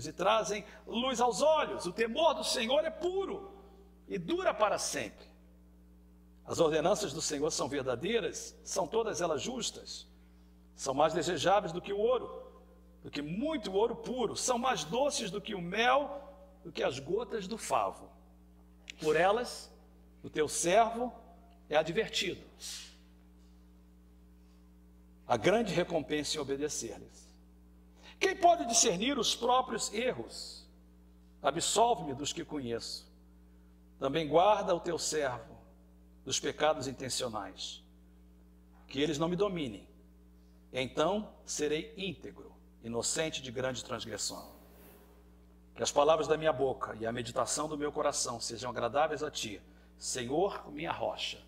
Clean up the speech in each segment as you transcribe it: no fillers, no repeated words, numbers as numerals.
e trazem luz aos olhos. O temor do Senhor é puro e dura para sempre. As ordenanças do Senhor são verdadeiras, são todas elas justas. São mais desejáveis do que o ouro, do que muito ouro puro. São mais doces do que o mel, do que as gotas do favo. Por elas, o teu servo é advertido. A grande recompensa em obedecer-lhes. Quem pode discernir os próprios erros? Absolve-me dos que conheço. Também guarda o teu servo dos pecados intencionais, que eles não me dominem. Então serei íntegro, inocente de grande transgressão. Que as palavras da minha boca e a meditação do meu coração sejam agradáveis a ti, Senhor, minha rocha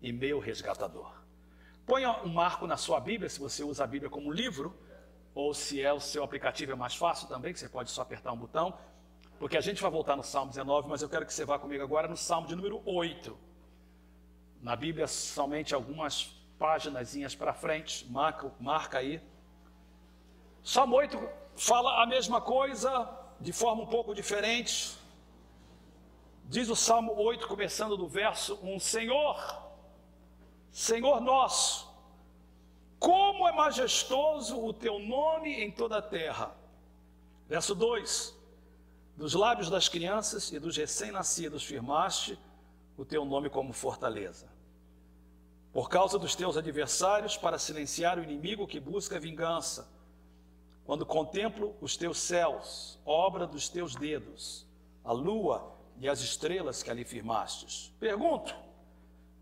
e meu resgatador. Ponha um marco na sua Bíblia, se você usa a Bíblia como livro, ou se o seu aplicativo é mais fácil também, que você pode só apertar um botão, porque a gente vai voltar no Salmo 19, mas eu quero que você vá comigo agora no Salmo de número 8. Na Bíblia, somente algumas paginazinhas para frente, marca aí. Salmo 8 fala a mesma coisa, de forma um pouco diferente. Diz o Salmo 8, começando do verso 1, Senhor, Senhor nosso, como é majestoso o teu nome em toda a terra. Verso 2, dos lábios das crianças e dos recém-nascidos firmaste o teu nome como fortaleza. Por causa dos teus adversários, para silenciar o inimigo que busca vingança. Quando contemplo os teus céus, obra dos teus dedos, a lua e as estrelas que ali firmastes. Pergunto,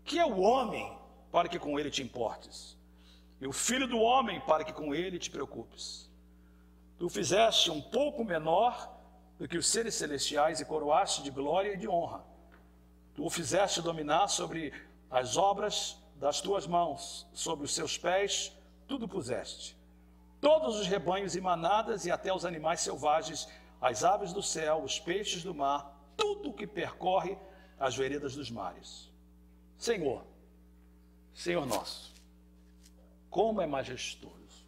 que é o homem para que com ele te importes? E o filho do homem para que com ele te preocupes? Tu o fizeste um pouco menor do que os seres celestiais e coroaste de glória e de honra. Tu o fizeste dominar sobre as obras das tuas mãos, sobre os seus pés, tudo puseste. Todos os rebanhos e manadas e até os animais selvagens, as aves do céu, os peixes do mar, tudo que percorre as veredas dos mares. Senhor, Senhor nosso, como é majestoso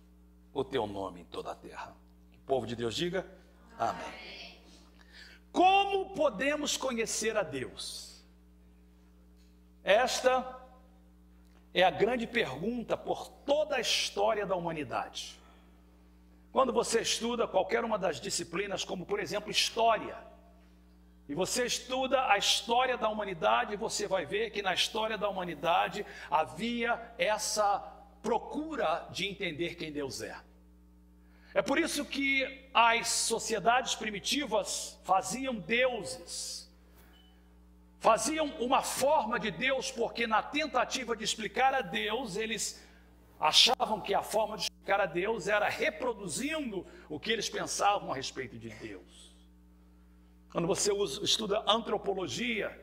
o teu nome em toda a terra. Que o povo de Deus diga, amém. Como podemos conhecer a Deus? Esta é a grande pergunta por toda a história da humanidade. Quando você estuda qualquer uma das disciplinas, como por exemplo história, e você estuda a história da humanidade, você vai ver que na história da humanidade havia essa procura de entender quem Deus é. É por isso que as sociedades primitivas faziam deuses, faziam uma forma de Deus, porque na tentativa de explicar a Deus, eles achavam que a forma de explicar a Deus era reproduzindo o que eles pensavam a respeito de Deus. Quando você estuda antropologia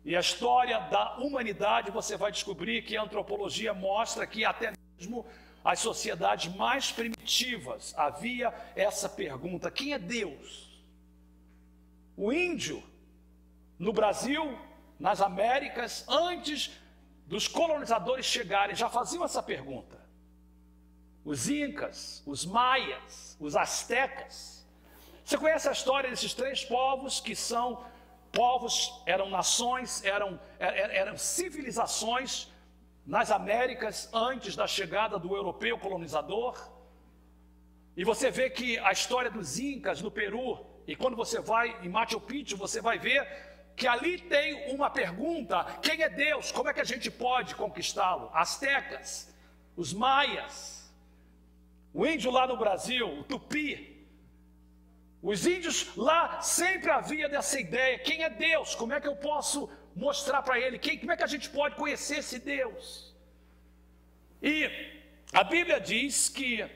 e a história da humanidade, você vai descobrir que a antropologia mostra que até mesmo as sociedades mais primitivas havia essa pergunta: quem é Deus? O índio, no Brasil, nas Américas, antes dos colonizadores chegarem, já faziam essa pergunta. Os incas, os maias, os astecas. Você conhece a história desses três povos que são povos, eram nações, eram civilizações nas Américas antes da chegada do europeu colonizador? E você vê que a história dos incas no Peru, e quando você vai em Machu Picchu, você vai ver que ali tem uma pergunta: quem é Deus? Como é que a gente pode conquistá-lo? Astecas, os maias, o índio lá no Brasil, o tupi. Os índios lá sempre havia dessa ideia: quem é Deus? Como é que eu posso mostrar para ele? Como é que a gente pode conhecer esse Deus? E a Bíblia diz que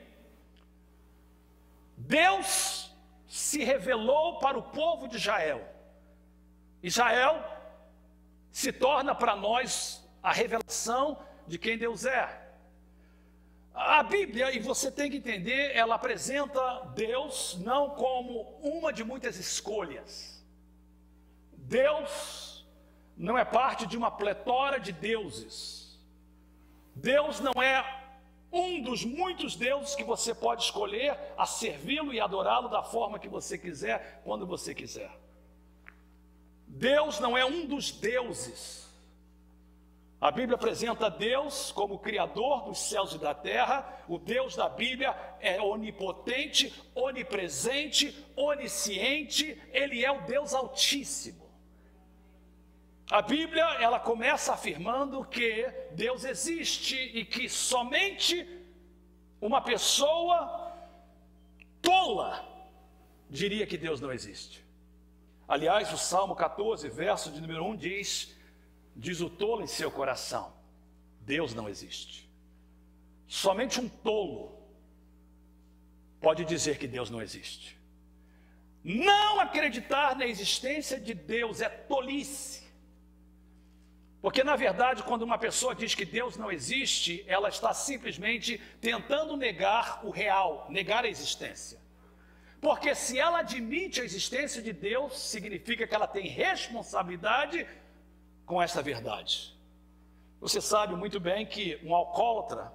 Deus se revelou para o povo de Israel. Israel se torna para nós a revelação de quem Deus é. A Bíblia, e você tem que entender, ela apresenta Deus não como uma de muitas escolhas. Deus não é parte de uma pletora de deuses. Deus não é Um dos muitos deuses que você pode escolher a servi-lo e adorá-lo da forma que você quiser, quando você quiser. Deus não é um dos deuses. A Bíblia apresenta Deus como o Criador dos céus e da terra. O Deus da Bíblia é onipotente, onipresente, onisciente. Ele é o Deus Altíssimo. A Bíblia, ela começa afirmando que Deus existe e que somente uma pessoa tola diria que Deus não existe. Aliás, o Salmo 14, verso de número 1 diz o tolo em seu coração: Deus não existe. Somente um tolo pode dizer que Deus não existe. Não acreditar na existência de Deus é tolice. Porque, na verdade, quando uma pessoa diz que Deus não existe, ela está simplesmente tentando negar o real, negar a existência. Porque se ela admite a existência de Deus, significa que ela tem responsabilidade com essa verdade. Você sabe muito bem que um alcoólatra,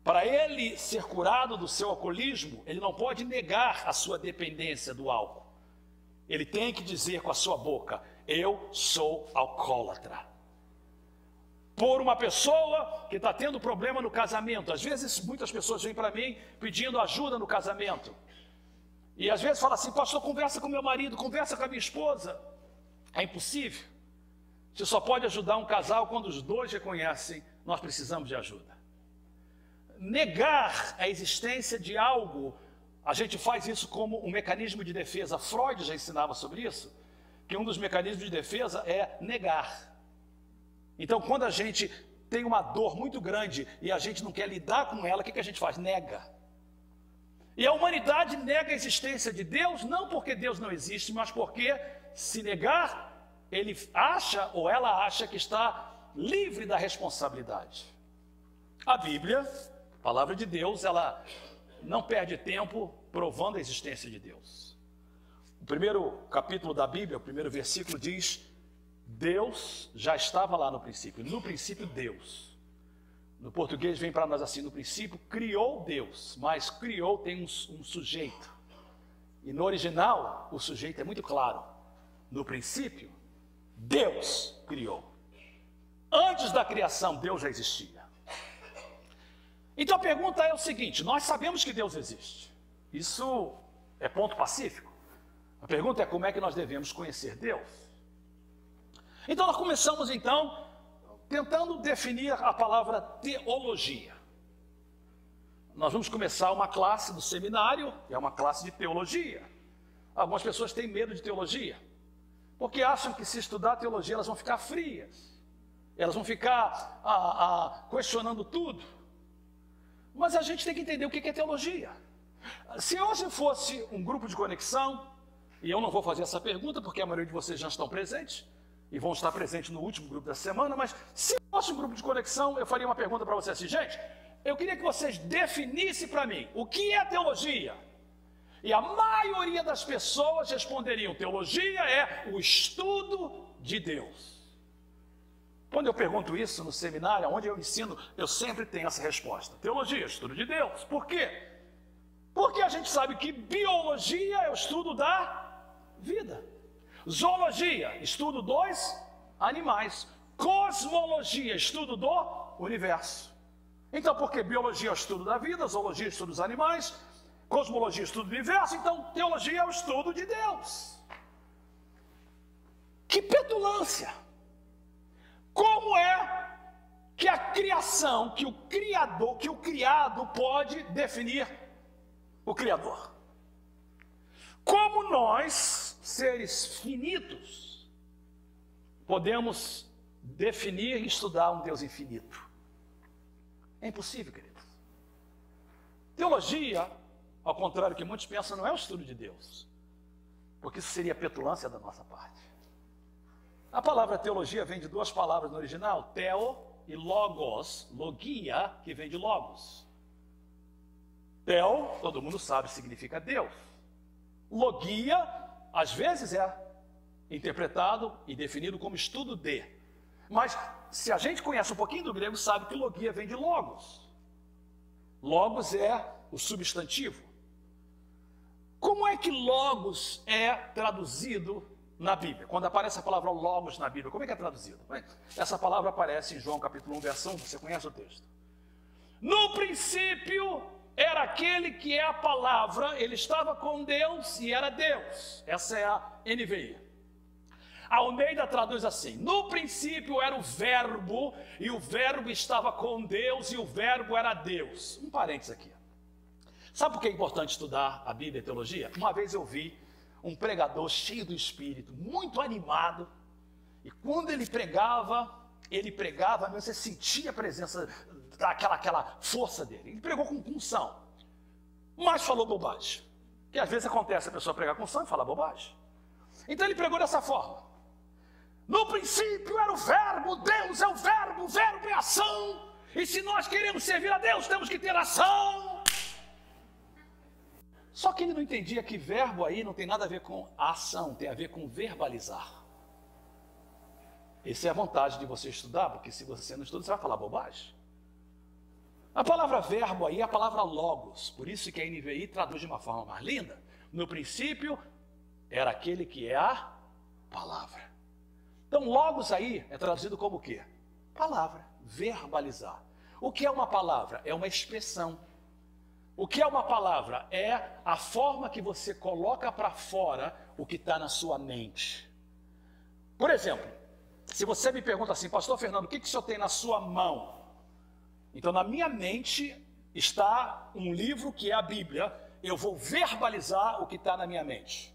para ele ser curado do seu alcoolismo, ele não pode negar a sua dependência do álcool. Ele tem que dizer com a sua boca: eu sou alcoólatra. Por uma pessoa que está tendo problema no casamento, às vezes muitas pessoas vêm para mim pedindo ajuda no casamento, e às vezes fala assim: pastor, conversa com meu marido, conversa com a minha esposa. É impossível. Você só pode ajudar um casal quando os dois reconhecem: nós precisamos de ajuda. Negar a existência de algo, a gente faz isso como um mecanismo de defesa. Freud já ensinava sobre isso, que um dos mecanismos de defesa é negar. Então, quando a gente tem uma dor muito grande e a gente não quer lidar com ela, o que a gente faz? Nega. E a humanidade nega a existência de Deus, não porque Deus não existe, mas porque, se negar, ele acha ou ela acha que está livre da responsabilidade. A Bíblia, a palavra de Deus, ela não perde tempo provando a existência de Deus. O primeiro capítulo da Bíblia, o primeiro versículo diz: Deus já estava lá no princípio. No princípio, Deus. No português vem para nós assim: no princípio criou Deus, mas criou tem um sujeito. E no original, o sujeito é muito claro. No princípio, Deus criou. Antes da criação, Deus já existia. Então a pergunta é o seguinte: nós sabemos que Deus existe. Isso é ponto pacífico. A pergunta é: como é que nós devemos conhecer Deus? Então nós começamos então tentando definir a palavra teologia. Nós vamos começar uma classe do seminário, que é uma classe de teologia. Algumas pessoas têm medo de teologia, porque acham que se estudar teologia elas vão ficar frias, elas vão ficar questionando tudo. Mas a gente tem que entender o que é teologia. Se hoje fosse um grupo de conexão, e eu não vou fazer essa pergunta porque a maioria de vocês já estão presentes, e vão estar presentes no último grupo da semana, mas se fosse um grupo de conexão, eu faria uma pergunta para vocês assim: gente, eu queria que vocês definissem para mim o que é teologia. E a maioria das pessoas responderiam: teologia é o estudo de Deus. Quando eu pergunto isso no seminário, onde eu ensino, eu sempre tenho essa resposta: teologia, estudo de Deus. Por quê? Porque a gente sabe que biologia é o estudo da vida. Zoologia, estudo dos animais. Cosmologia, estudo do universo. Então, porque biologia é o estudo da vida, zoologia é o estudo dos animais, cosmologia é o estudo do universo, então teologia é o estudo de Deus. Que petulância! Como é que a criação, que o criado pode definir o Criador? Como nós, seres finitos, podemos definir e estudar um Deus infinito? É impossível, queridos. Teologia, ao contrário do que muitos pensam, não é o estudo de Deus, porque isso seria petulância da nossa parte. A palavra teologia vem de duas palavras no original: theo e logos, logia, que vem de logos. Theo, todo mundo sabe, significa Deus. Logia, às vezes é interpretado e definido como estudo de. Mas se a gente conhece um pouquinho do grego, sabe que logia vem de logos. Logos é o substantivo. Como é que logos é traduzido na Bíblia? Quando aparece a palavra logos na Bíblia, como é que é traduzido? Essa palavra aparece em João capítulo 1, verso 1, você conhece o texto. No princípio era aquele que é a palavra, ele estava com Deus e era Deus. Essa é a NVI. A Almeida traduz assim: no princípio era o verbo, e o verbo estava com Deus, e o verbo era Deus. Um parênteses aqui. Sabe por que é importante estudar a Bíblia e a teologia? Uma vez eu vi um pregador cheio do Espírito, muito animado, e quando ele pregava, mesmo você sentia a presença daquela força dele. Ele pregou com unção, mas falou bobagem. Que às vezes acontece a pessoa pregar com unção e falar bobagem. Então ele pregou dessa forma: no princípio era o verbo, Deus é o verbo é ação, e se nós queremos servir a Deus, temos que ter ação. Só que ele não entendia que verbo aí não tem nada a ver com ação, tem a ver com verbalizar. Essa é a vantagem de você estudar, porque se você não estuda, você vai falar bobagem. A palavra verbo aí é a palavra logos, por isso que a NVI traduz de uma forma mais linda. No princípio era aquele que é a palavra. Então logos aí é traduzido como o quê? Palavra, verbalizar. O que é uma palavra? É uma expressão. O que é uma palavra? É a forma que você coloca para fora o que está na sua mente. Por exemplo, se você me pergunta assim: pastor Fernando, o que o senhor tem na sua mão? Então na minha mente está um livro que é a Bíblia. Eu vou verbalizar o que está na minha mente.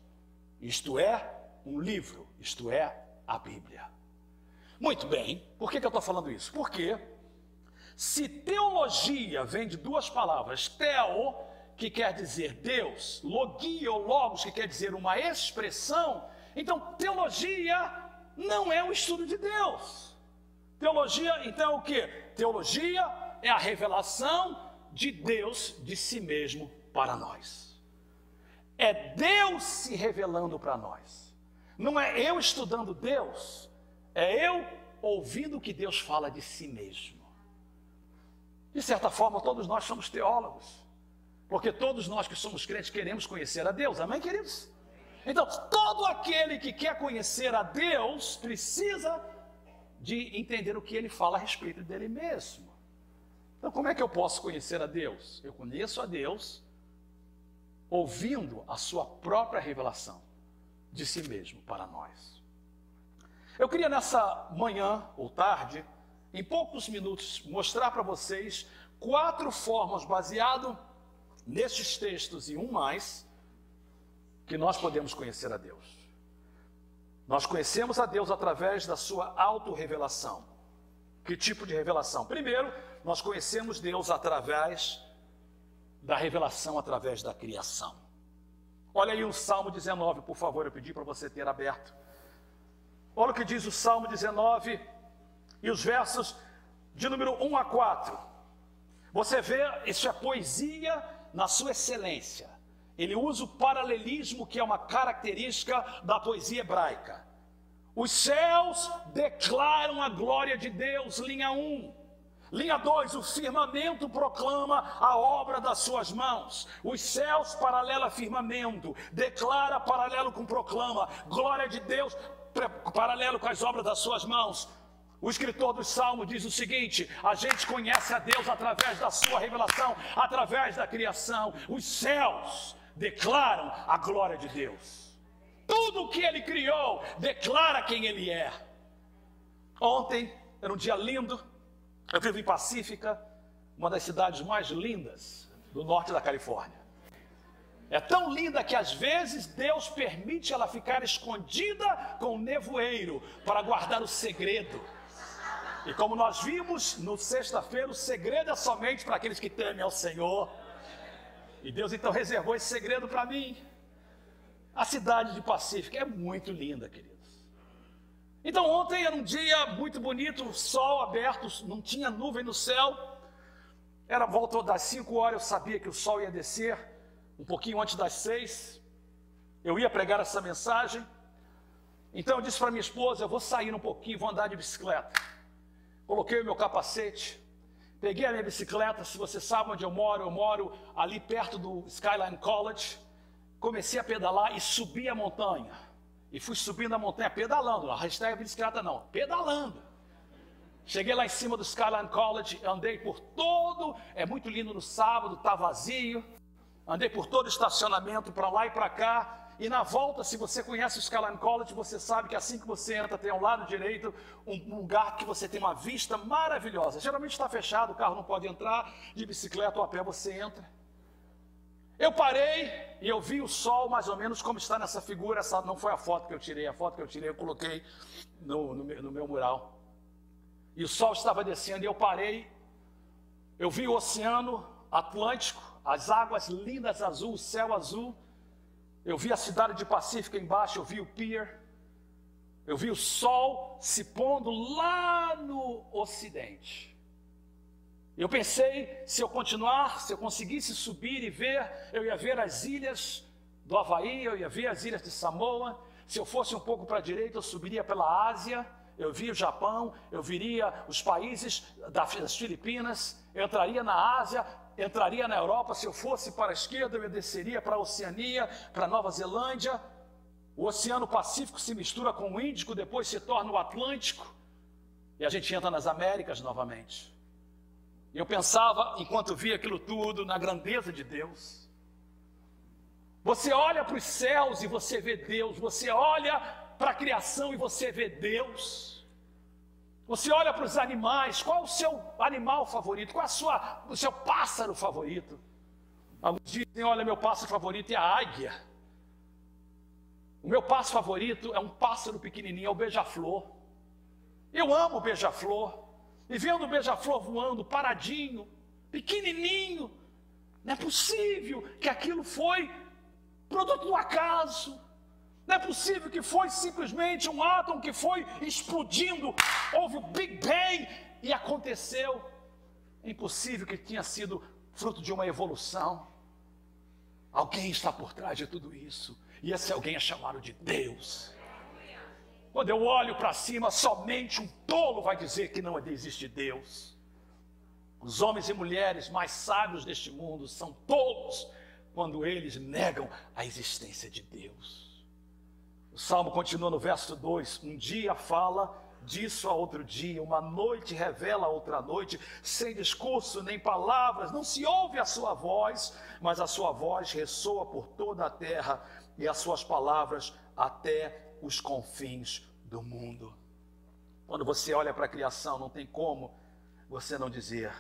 Isto é um livro, isto é a Bíblia. Muito bem, por que eu estou falando isso? Porque se teologia vem de duas palavras, theo, que quer dizer Deus, logia ou logos, que quer dizer uma expressão, então teologia não é o estudo de Deus. Teologia, então, é o quê? Teologia é a revelação de Deus de si mesmo para nós. É Deus se revelando para nós. Não é eu estudando Deus, é eu ouvindo o que Deus fala de si mesmo. De certa forma, todos nós somos teólogos, porque todos nós que somos crentes queremos conhecer a Deus, amém, queridos? Então, todo aquele que quer conhecer a Deus precisa de entender o que ele fala a respeito dele mesmo. Então, como é que eu posso conhecer a Deus? Eu conheço a Deus ouvindo a sua própria revelação de si mesmo para nós. Eu queria nessa manhã ou tarde, em poucos minutos, mostrar para vocês 4 formas, baseado nestes textos e um mais, que nós podemos conhecer a Deus. Nós conhecemos a Deus através da sua autorrevelação. Que tipo de revelação? Primeiro, nós conhecemos Deus através da revelação, através da criação. Olha aí o Salmo 19, por favor, eu pedi para você ter aberto. Olha o que diz o Salmo 19 e os versos de número 1 a 4. Você vê, isso é poesia na sua excelência. Ele usa o paralelismo, que é uma característica da poesia hebraica. Os céus declaram a glória de Deus, linha 1. Linha 2, o firmamento proclama a obra das suas mãos. Os céus, paralelo a firmamento, declara paralelo com proclama. Glória de Deus, paralelo com as obras das suas mãos. O escritor dos Salmos diz o seguinte: a gente conhece a Deus através da sua revelação, através da criação. Os céus declaram a glória de Deus. Tudo o que ele criou declara quem ele é. Ontem era um dia lindo. Eu vivo em Pacífica, uma das cidades mais lindas do norte da Califórnia. É tão linda que às vezes Deus permite ela ficar escondida com um nevoeiro para guardar o segredo. E como nós vimos no sexta-feira, o segredo é somente para aqueles que temem ao Senhor. E Deus então reservou esse segredo para mim. A cidade de Pacífica é muito linda, queridos. Então ontem era um dia muito bonito, sol aberto, não tinha nuvem no céu. Era volta das 5 horas, eu sabia que o sol ia descer, um pouquinho antes das 6. Eu ia pregar essa mensagem. Então eu disse para minha esposa: eu vou sair um pouquinho, vou andar de bicicleta. Coloquei o meu capacete, peguei a minha bicicleta, se você sabe onde eu moro ali perto do Skyline College, comecei a pedalar e subi a montanha. E fui subindo a montanha pedalando, a hashtag bicicleta não, pedalando. Cheguei lá em cima do Skyline College, andei por todo, é muito lindo no sábado, tá vazio. Andei por todo o estacionamento, para lá e para cá. E na volta, se você conhece o Skyline College, você sabe que assim que você entra, tem ao lado direito um lugar que você tem uma vista maravilhosa. Geralmente está fechado, o carro não pode entrar, de bicicleta ou a pé você entra. Eu parei e eu vi o sol mais ou menos como está nessa figura. Essa não foi a foto que eu tirei, eu coloquei no meu mural. E o sol estava descendo e eu parei, eu vi o Oceano Atlântico, as águas lindas azul, o céu azul. Eu vi a cidade de Pacífico embaixo, eu vi o pier, eu vi o sol se pondo lá no ocidente. Eu pensei, se eu continuar, se eu conseguisse subir e ver, eu ia ver as ilhas do Havaí, eu ia ver as ilhas de Samoa. Se eu fosse um pouco para a direita, eu subiria pela Ásia, eu via o Japão, eu viria os países das Filipinas, eu entraria na Ásia, entraria na Europa. Se eu fosse para a esquerda, eu desceria para a Oceania, para a Nova Zelândia. O Oceano Pacífico se mistura com o Índico, depois se torna o Atlântico, e a gente entra nas Américas novamente. E eu pensava, enquanto via aquilo tudo, na grandeza de Deus. Você olha para os céus e você vê Deus, você olha para a criação e você vê Deus. Você olha para os animais, qual é o seu animal favorito? Qual é o seu pássaro favorito? Alguns dizem, olha, meu pássaro favorito é a águia. O meu pássaro favorito é um pássaro pequenininho, é o beija-flor. Eu amo o beija-flor. E vendo o beija-flor voando, paradinho, pequenininho, não é possível que aquilo foi produto do acaso. Não é possível que foi simplesmente um átomo que foi explodindo, houve o Big Bang e aconteceu. É impossível que tenha sido fruto de uma evolução. Alguém está por trás de tudo isso, e esse alguém é chamado de Deus. Quando eu olho para cima, somente um tolo vai dizer que não existe Deus. Os homens e mulheres mais sábios deste mundo são tolos quando eles negam a existência de Deus. O Salmo continua no verso 2, um dia fala disso a outro dia, uma noite revela a outra noite, sem discurso nem palavras, não se ouve a sua voz, mas a sua voz ressoa por toda a terra e as suas palavras até os confins do mundo. Quando você olha para a criação, não tem como você não dizer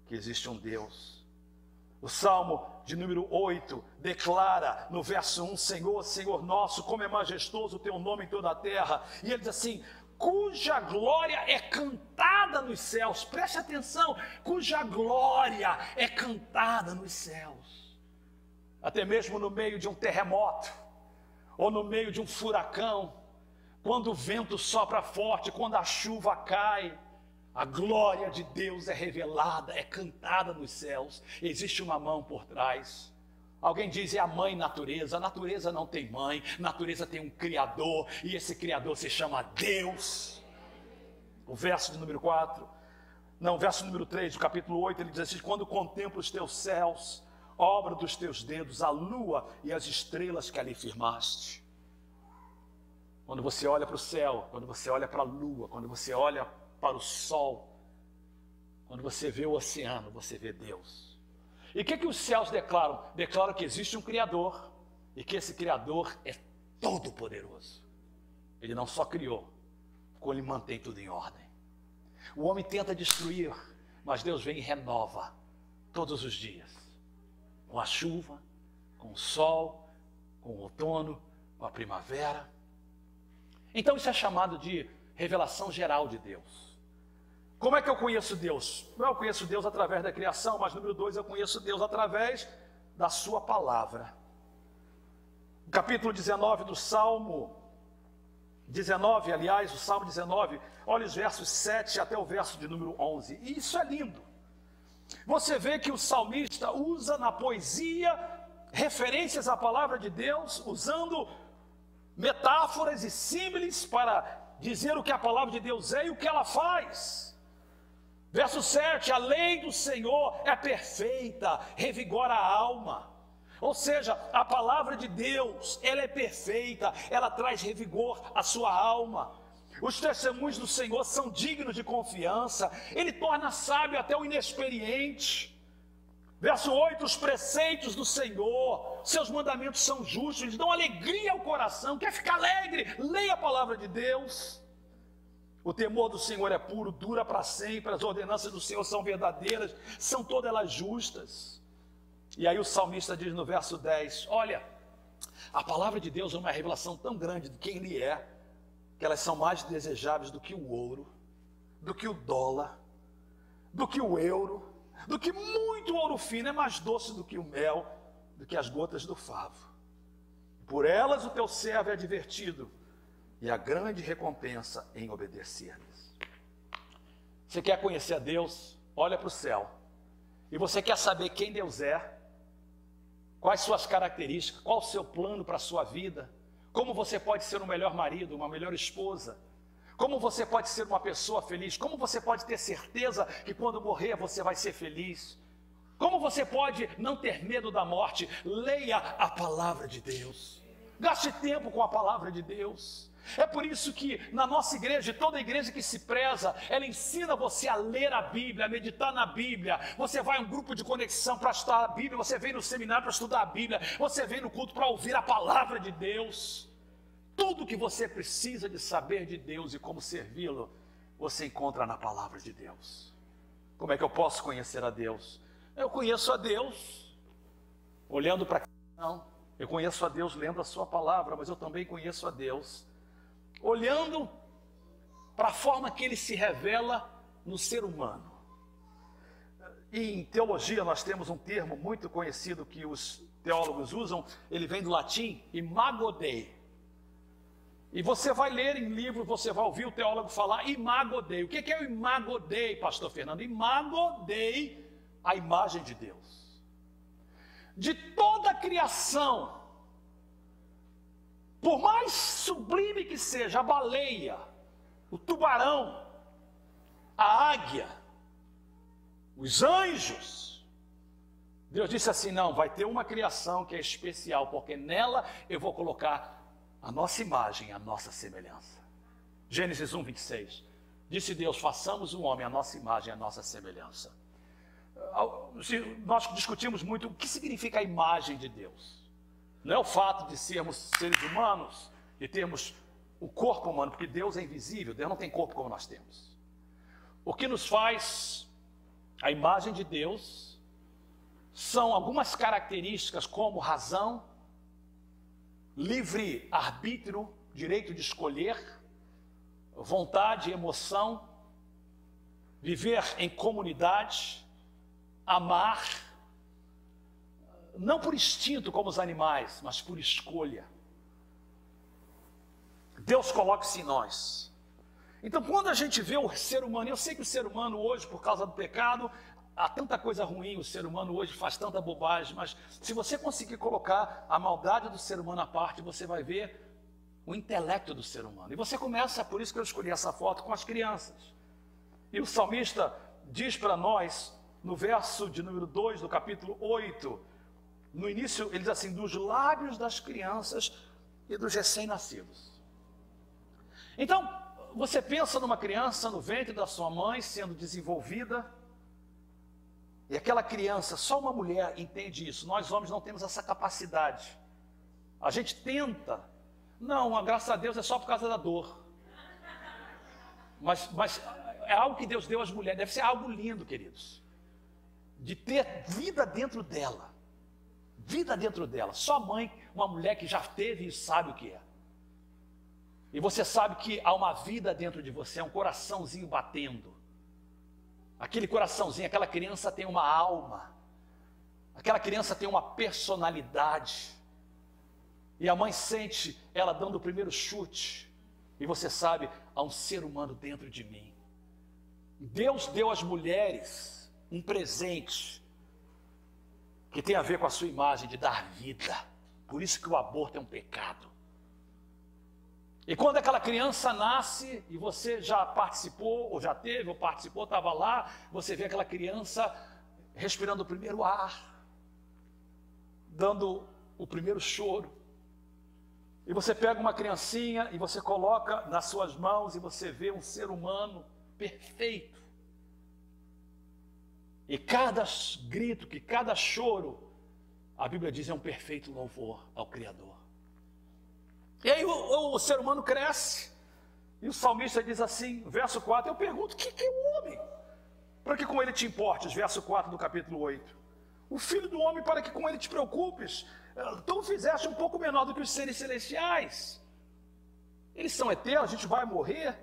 que existe um Deus. O Salmo de número 8 declara no verso 1, Senhor, Senhor nosso, como é majestoso o teu nome em toda a terra. E ele diz assim, cuja glória é cantada nos céus. Preste atenção, cuja glória é cantada nos céus. Até mesmo no meio de um terremoto, ou no meio de um furacão, quando o vento sopra forte, quando a chuva cai, a glória de Deus é revelada, é cantada nos céus. Existe uma mão por trás. Alguém diz, é a mãe natureza. A natureza não tem mãe, a natureza tem um Criador, e esse Criador se chama Deus. O verso de número 4, não, o verso número 3 do capítulo 8, ele diz assim, quando contemplo os teus céus, obra dos teus dedos, a lua e as estrelas que ali firmaste. Quando você olha para o céu, quando você olha para a lua, quando você olha para o sol, quando você vê o oceano, você vê Deus. E o que os céus declaram? Declaram que existe um Criador, e que esse Criador é todo poderoso. Ele não só criou, como ele mantém tudo em ordem. O homem tenta destruir, mas Deus vem e renova todos os dias. Com a chuva, com o sol, com o outono, com a primavera. Então isso é chamado de revelação geral de Deus. Como é que eu conheço Deus? Eu conheço Deus através da criação, mas número 2, eu conheço Deus através da sua palavra. O capítulo 19 do Salmo 19, aliás, o Salmo 19, olha os versos 7 até o verso de número 11. E isso é lindo. Você vê que o salmista usa na poesia referências à palavra de Deus, usando metáforas e símiles para dizer o que a palavra de Deus é e o que ela faz. Verso 7, a lei do Senhor é perfeita, revigora a alma. Ou seja, a palavra de Deus, ela é perfeita, ela traz revigor à sua alma. Os testemunhos do Senhor são dignos de confiança, ele torna sábio até o inexperiente. Verso 8, os preceitos do Senhor, seus mandamentos são justos, eles dão alegria ao coração. Quer ficar alegre? Leia a palavra de Deus. O temor do Senhor é puro, dura para sempre, as ordenanças do Senhor são verdadeiras, são todas elas justas. E aí o salmista diz no verso 10, olha, a palavra de Deus é uma revelação tão grande de quem Ele é, que elas são mais desejáveis do que o ouro, do que o dólar, do que o euro, do que muito ouro fino, é mais doce do que o mel, do que as gotas do favo. Por elas o teu servo é advertido, e a grande recompensa em obedecer-lhes. Você quer conhecer a Deus? Olha para o céu. E você quer saber quem Deus é? Quais suas características? Qual o seu plano para a sua vida? Como você pode ser um melhor marido, uma melhor esposa? Como você pode ser uma pessoa feliz? Como você pode ter certeza que quando morrer você vai ser feliz? Como você pode não ter medo da morte? Leia a palavra de Deus. Gaste tempo com a palavra de Deus. É por isso que na nossa igreja, toda igreja que se preza, ela ensina você a ler a Bíblia, a meditar na Bíblia. Você vai a um grupo de conexão para estudar a Bíblia, você vem no seminário para estudar a Bíblia, você vem no culto para ouvir a palavra de Deus. Tudo que você precisa de saber de Deus e como servi-lo, você encontra na palavra de Deus. Como é que eu posso conhecer a Deus? Eu conheço a Deus olhando para a criação. Eu conheço a Deus lendo a sua palavra, mas eu também conheço a Deus olhando para a forma que ele se revela no ser humano. E em teologia nós temos um termo muito conhecido que os teólogos usam, ele vem do latim, imago Dei. E você vai ler em livro, você vai ouvir o teólogo falar imago Dei. O que é o imago Dei, pastor Fernando? Imago Dei, a imagem de Deus. De toda a criação, por mais sublime que seja, a baleia, o tubarão, a águia, os anjos, Deus disse assim, não, vai ter uma criação que é especial, porque nela eu vou colocar a nossa imagem, a nossa semelhança. Gênesis 1, 26. Disse Deus, façamos o homem a nossa imagem, a nossa semelhança. Nós discutimos muito o que significa a imagem de Deus. Não é o fato de sermos seres humanos e termos o corpo humano, porque Deus é invisível, Deus não tem corpo como nós temos. O que nos faz a imagem de Deus são algumas características como razão, livre arbítrio, direito de escolher, vontade, emoção, viver em comunidade, amar, não por instinto como os animais, mas por escolha. Deus coloca isso em nós. Então quando a gente vê o ser humano, eu sei que o ser humano hoje, por causa do pecado, há tanta coisa ruim, o ser humano hoje faz tanta bobagem, mas se você conseguir colocar a maldade do ser humano à parte, você vai ver o intelecto do ser humano. E você começa, por isso que eu escolhi essa foto, com as crianças. E o salmista diz para nós, no verso de número 2 do capítulo 8, no início ele diz assim, dos lábios das crianças e dos recém-nascidos. Então, você pensa numa criança no ventre da sua mãe sendo desenvolvida, e aquela criança, só uma mulher entende isso, nós homens não temos essa capacidade. A gente tenta, não, graças a Deus é só por causa da dor. Mas é algo que Deus deu às mulheres, deve ser algo lindo, queridos. De ter vida dentro dela. Vida dentro dela. Só mãe, uma mulher que já teve e sabe o que é. E você sabe que há uma vida dentro de você, é um coraçãozinho batendo. Aquele coraçãozinho, aquela criança tem uma alma. Aquela criança tem uma personalidade. E a mãe sente ela dando o primeiro chute. E você sabe, há um ser humano dentro de mim. Deus deu às mulheres um presente que tem a ver com a sua imagem de dar vida. Por isso que o aborto é um pecado. E quando aquela criança nasce, e você já participou, ou já teve, ou participou, estava lá, você vê aquela criança respirando o primeiro ar, dando o primeiro choro. E você pega uma criancinha e você coloca nas suas mãos e você vê um ser humano perfeito. E cada grito, que cada choro, a Bíblia diz, é um perfeito louvor ao Criador. E aí o ser humano cresce, e o salmista diz assim, verso 4, eu pergunto, o que é o homem? Para que com ele te importes, verso 4 do capítulo 8. O filho do homem, para que com ele te preocupes. Tu o fizeste um pouco menor do que os seres celestiais. Eles são eternos, a gente vai morrer.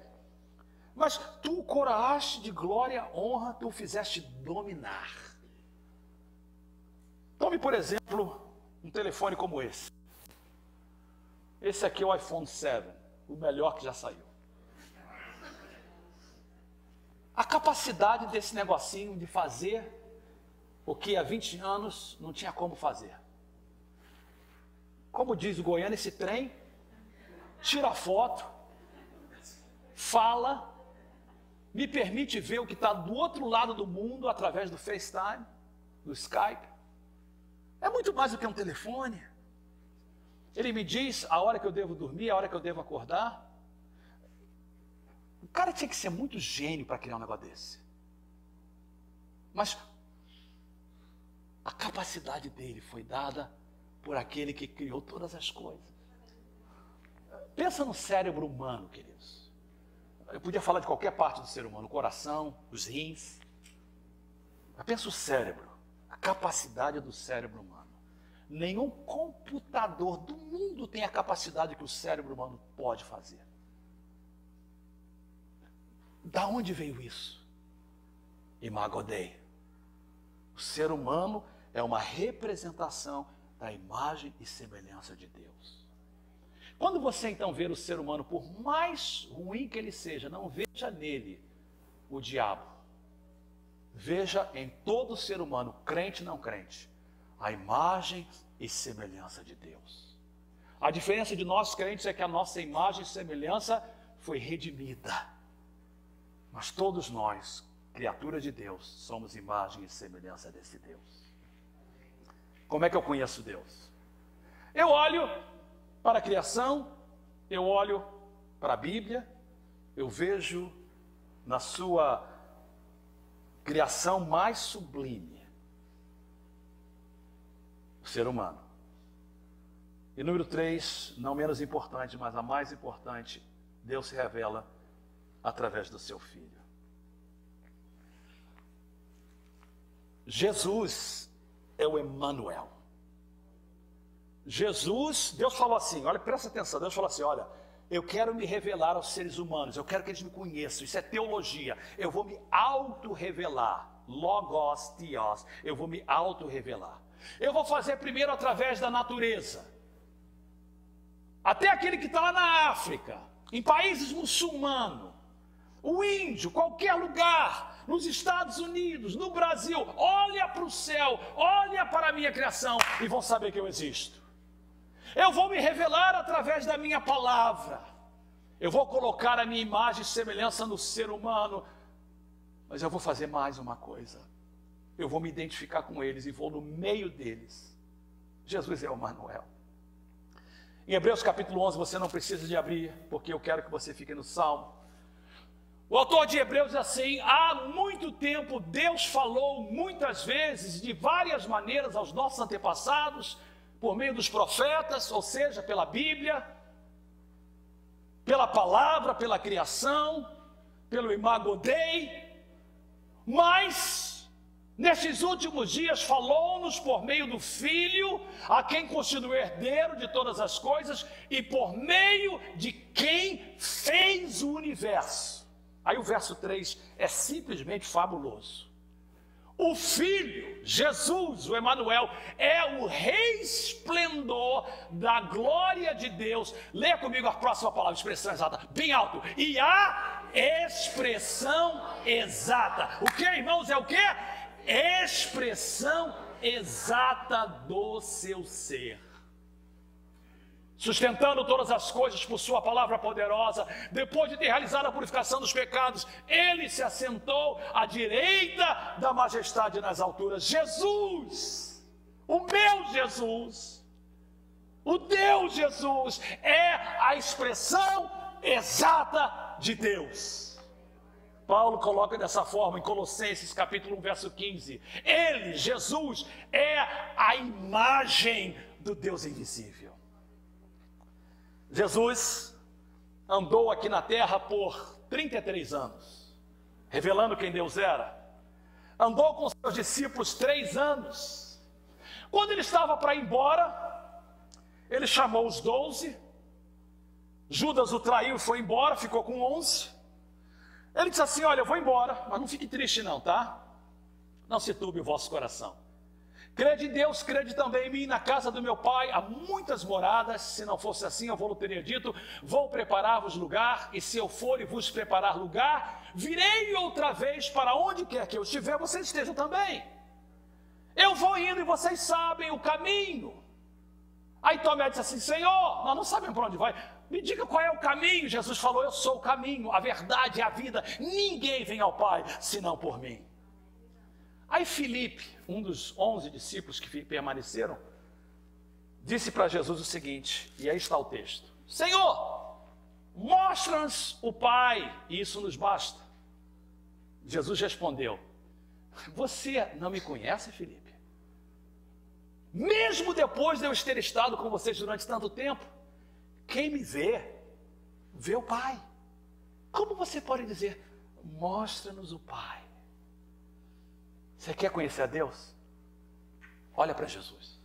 Mas tu o coroaste de glória, honra, tu o fizeste dominar. Tome, por exemplo, um telefone como esse. Esse aqui é o iPhone 7, o melhor que já saiu. A capacidade desse negocinho de fazer o que há 20 anos não tinha como fazer. Como diz o Goiânia, esse trem tira foto, fala, me permite ver o que está do outro lado do mundo através do FaceTime, do Skype. É muito mais do que um telefone. Ele me diz a hora que eu devo dormir, a hora que eu devo acordar. O cara tinha que ser muito gênio para criar um negócio desse. Mas a capacidade dele foi dada por aquele que criou todas as coisas. Pensa no cérebro humano, queridos. Eu podia falar de qualquer parte do ser humano, o coração, os rins. Mas pensa o cérebro, a capacidade do cérebro humano. Nenhum computador do mundo tem a capacidade que o cérebro humano pode fazer. Da onde veio isso? Imago Dei. O ser humano é uma representação da imagem e semelhança de Deus. Quando você então vê o ser humano, por mais ruim que ele seja, não veja nele o diabo. Veja em todo ser humano, crente e não crente, a imagem e semelhança de Deus. A diferença de nós crentes é que a nossa imagem e semelhança foi redimida. Mas todos nós, criaturas de Deus, somos imagem e semelhança desse Deus. Como é que eu conheço Deus? Eu olho para a criação, eu olho para a Bíblia, eu vejo na sua criação mais sublime o ser humano. E número 3, não menos importante, mas a mais importante, Deus se revela através do seu Filho. Jesus é o Emanuel. Jesus, Deus falou assim, olha, presta atenção, Deus falou assim, olha, eu quero me revelar aos seres humanos, eu quero que eles me conheçam, isso é teologia, eu vou me auto-revelar, logos, theos, eu vou me auto-revelar. Eu vou fazer primeiro através da natureza. Até aquele que está lá na África, em países muçulmanos, o índio, qualquer lugar, nos Estados Unidos, no Brasil, olha para o céu, olha para a minha criação e vão saber que eu existo. Eu vou me revelar através da minha palavra. Eu vou colocar a minha imagem e semelhança no ser humano. Mas eu vou fazer mais uma coisa. Eu vou me identificar com eles e vou no meio deles. Jesus é o Emanuel. Em Hebreus capítulo 11, você não precisa de abrir, porque eu quero que você fique no Salmo. O autor de Hebreus diz assim, há muito tempo Deus falou muitas vezes, de várias maneiras aos nossos antepassados, por meio dos profetas, ou seja, pela Bíblia, pela palavra, pela criação, pelo Imago Dei, mas nestes últimos dias falou-nos por meio do Filho, a quem constituiu herdeiro de todas as coisas e por meio de quem fez o universo. Aí o verso 3 é simplesmente fabuloso. O Filho, Jesus, o Emanuel, é o resplendor da glória de Deus. Leia comigo a próxima palavra, expressão exata, bem alto. E a expressão exata. O que, irmãos, é o que? Expressão exata do seu ser. sustentando todas as coisas por sua palavra poderosa, depois de ter realizado a purificação dos pecados, ele se assentou à direita da majestade nas alturas. Jesus, o meu Jesus, o Deus Jesus, é a expressão exata de Deus. Paulo coloca dessa forma em Colossenses capítulo 1, verso 15. Ele, Jesus, é a imagem do Deus invisível. Jesus andou aqui na terra por 33 anos, revelando quem Deus era. Andou com seus discípulos 3 anos. Quando ele estava para ir embora, ele chamou os 12. Judas o traiu e foi embora, ficou com 11. Ele disse assim: olha, eu vou embora, mas não fique triste não, tá? Não se turbe o vosso coração. Crede em Deus, crede também em mim. Na casa do meu pai há muitas moradas. Se não fosse assim, eu vou teria dito: vou preparar-vos lugar, e se eu for e vos preparar lugar, virei outra vez para onde quer que eu estiver, vocês estejam também. Eu vou indo e vocês sabem o caminho. Aí Tomé disse assim: Senhor, nós não sabemos para onde vai. Me diga qual é o caminho. Jesus falou: eu sou o caminho, a verdade e a vida. Ninguém vem ao Pai senão por mim. Aí Filipe, um dos 11 discípulos que permaneceram, disse para Jesus o seguinte, e aí está o texto: Senhor, mostra-nos o Pai, e isso nos basta. Jesus respondeu: você não me conhece, Filipe? Mesmo depois de eu ter estado com vocês durante tanto tempo, quem me vê, vê o Pai. Como você pode dizer: mostra-nos o Pai? Você quer conhecer a Deus? Olha para Jesus.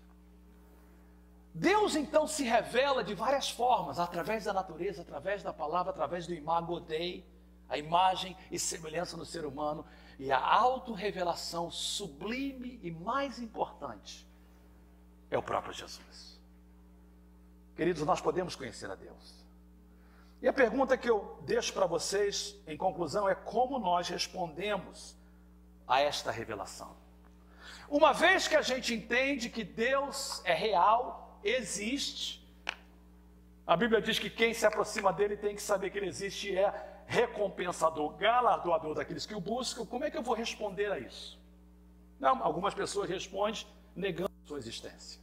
Deus então se revela de várias formas, através da natureza, através da palavra, através do imago Dei, a imagem e semelhança no ser humano, e a autorrevelação sublime e mais importante é o próprio Jesus. Queridos, nós podemos conhecer a Deus. E a pergunta que eu deixo para vocês em conclusão é: como nós respondemos a esta revelação? Uma vez que a gente entende que Deus é real, existe, a Bíblia diz que quem se aproxima dele tem que saber que ele existe e é recompensador, galardoador daqueles que o buscam. Como é que eu vou responder a isso? Não, algumas pessoas respondem negando sua existência.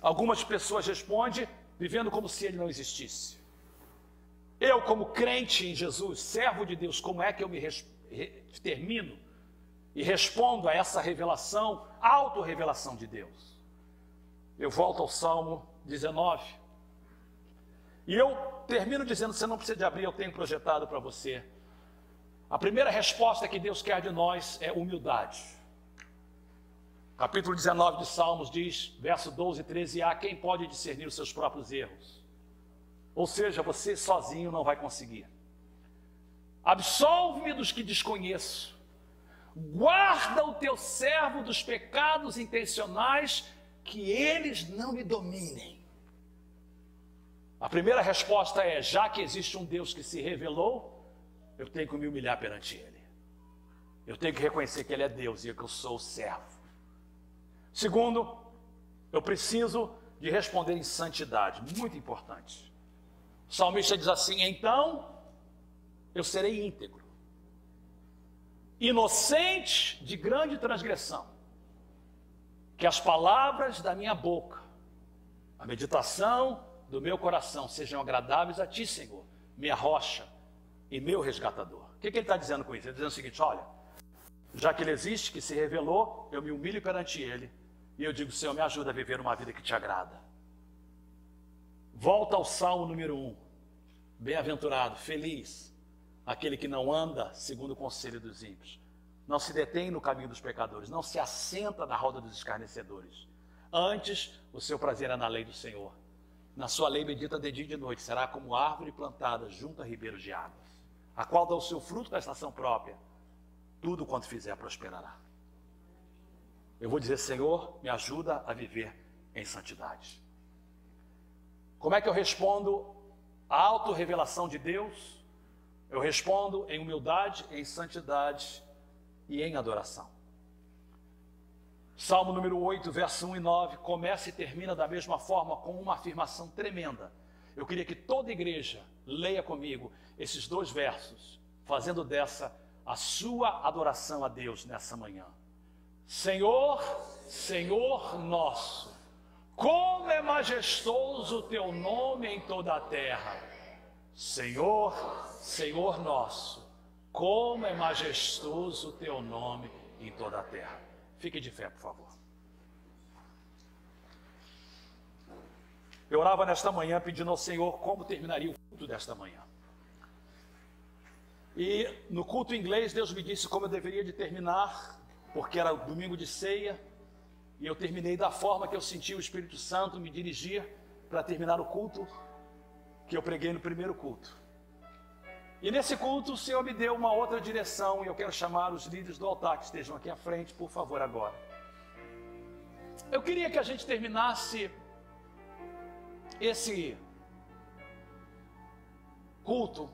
Algumas pessoas respondem vivendo como se ele não existisse. Eu, como crente em Jesus, servo de Deus, como é que eu me termino e respondo a essa revelação, autorrevelação de Deus? Eu volto ao Salmo 19. E eu termino dizendo: você não precisa de abrir, eu tenho projetado para você. A primeira resposta que Deus quer de nós é humildade. Capítulo 19 de Salmos diz, verso 12 e 13: há quem pode discernir os seus próprios erros. Ou seja, você sozinho não vai conseguir. Absolve-me dos que desconheço. Guarda o teu servo dos pecados intencionais, que eles não me dominem. A primeira resposta é: já que existe um Deus que se revelou, eu tenho que me humilhar perante Ele. Eu tenho que reconhecer que Ele é Deus e que eu sou o servo. Segundo, eu preciso de responder em santidade, muito importante. O salmista diz assim: então eu serei íntegro, inocente de grande transgressão, que as palavras da minha boca, a meditação do meu coração sejam agradáveis a ti, Senhor, minha rocha e meu resgatador. O que ele está dizendo com isso? Ele está dizendo o seguinte: olha, já que Ele existe, que se revelou, eu me humilho perante Ele, e eu digo: Senhor, me ajuda a viver uma vida que te agrada. Volta ao Salmo número 1. Bem-aventurado, feliz, aquele que não anda segundo o conselho dos ímpios, não se detém no caminho dos pecadores, não se assenta na roda dos escarnecedores. Antes, o seu prazer é na lei do Senhor. Na sua lei medita de dia e de noite. Será como árvore plantada junto a ribeiros de águas, a qual dá o seu fruto na estação própria. Tudo quanto fizer prosperará. Eu vou dizer: Senhor, me ajuda a viver em santidade. Como é que eu respondo à autorrevelação de Deus? Eu respondo em humildade, em santidade e em adoração. Salmo número 8, verso 1 e 9, começa e termina da mesma forma com uma afirmação tremenda. Eu queria que toda igreja leia comigo esses 2 versos, fazendo dessa a sua adoração a Deus nessa manhã. Senhor, Senhor nosso, como é majestoso o teu nome em toda a terra. Senhor, Senhor nosso, como é majestoso o teu nome em toda a terra. Fique de pé, por favor. Eu orava nesta manhã pedindo ao Senhor como terminaria o culto desta manhã. E no culto em inglês, Deus me disse como eu deveria de terminar, porque era domingo de ceia, e eu terminei da forma que eu senti o Espírito Santo me dirigir para terminar o culto que eu preguei no primeiro culto. E nesse culto o Senhor me deu uma outra direção, e eu quero chamar os líderes do altar que estejam aqui à frente, por favor, agora. Eu queria que a gente terminasse esse culto.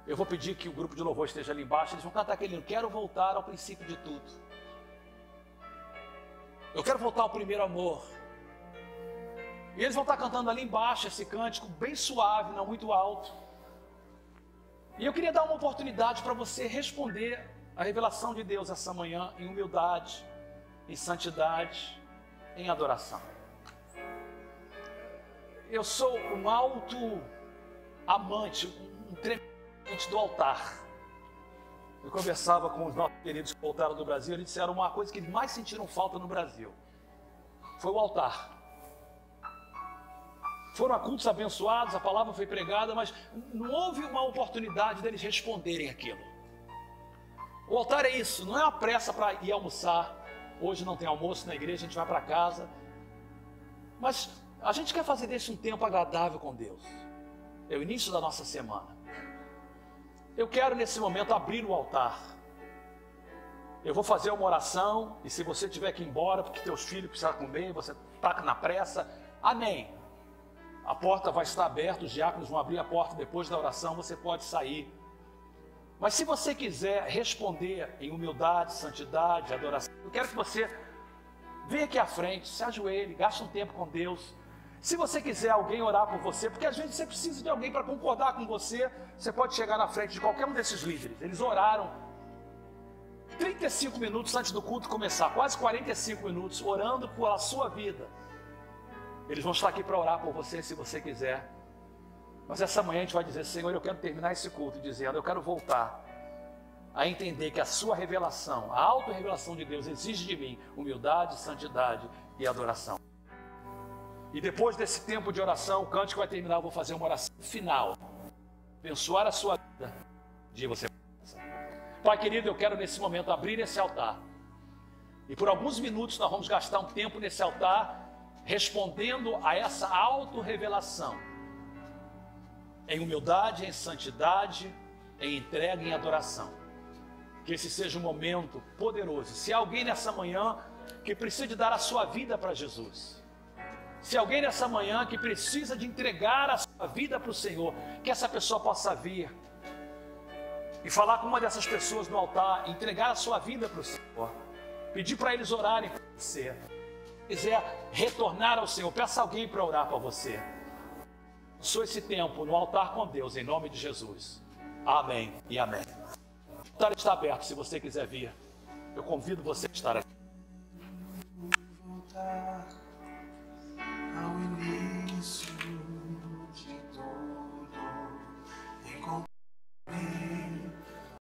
Eu vou pedir que o grupo de louvor esteja ali embaixo, eles vão cantar aquele hino, quero voltar ao princípio de tudo. Eu quero voltar ao primeiro amor. E eles vão estar cantando ali embaixo esse cântico bem suave, não muito alto. E eu queria dar uma oportunidade para você responder a revelação de Deus essa manhã em humildade, em santidade, em adoração. Eu sou um alto amante, um tremendo amante do altar. Eu conversava com os nossos queridos que voltaram do Brasil, eles disseram uma coisa que eles mais sentiram falta no Brasil. Foi o altar. Foram a cultos abençoados, a palavra foi pregada, mas não houve uma oportunidade deles responderem aquilo. O altar é isso, não é uma pressa para ir almoçar. Hoje não tem almoço na igreja, a gente vai para casa. Mas a gente quer fazer desse um tempo agradável com Deus. É o início da nossa semana. Eu quero nesse momento abrir o altar. Eu vou fazer uma oração, e se você tiver que ir embora, porque teus filhos precisam comer, você está na pressa, amém. A porta vai estar aberta, os diáconos vão abrir a porta depois da oração, você pode sair. Mas se você quiser responder em humildade, santidade, adoração, eu quero que você venha aqui à frente, se ajoelhe, gaste um tempo com Deus. Se você quiser alguém orar por você, porque às vezes você precisa de alguém para concordar com você, você pode chegar na frente de qualquer um desses líderes. Eles oraram 35 minutos antes do culto começar, quase 45 minutos, orando pela sua vida. Eles vão estar aqui para orar por você, se você quiser. Mas essa manhã a gente vai dizer, Senhor, eu quero terminar esse culto dizendo, eu quero voltar a entender que a sua revelação, a auto-revelação de Deus exige de mim humildade, santidade e adoração. E depois desse tempo de oração, o cântico vai terminar, eu vou fazer uma oração final. Abençoar a sua vida. De você. Pai querido, eu quero nesse momento abrir esse altar. E por alguns minutos nós vamos gastar um tempo nesse altar respondendo a essa auto-revelação, em humildade, em santidade, em entrega e em adoração. Que esse seja um momento poderoso. Se há alguém nessa manhã que precisa de dar a sua vida para Jesus, se alguém nessa manhã que precisa de entregar a sua vida para o Senhor, que essa pessoa possa vir e falar com uma dessas pessoas no altar, entregar a sua vida para o Senhor, pedir para eles orarem por você. Quiser retornar ao Senhor, peça alguém para orar para você. Sou esse tempo no altar com Deus, em nome de Jesus. Amém e amém. O altar está aberto, se você quiser vir. Eu convido você a estar aqui.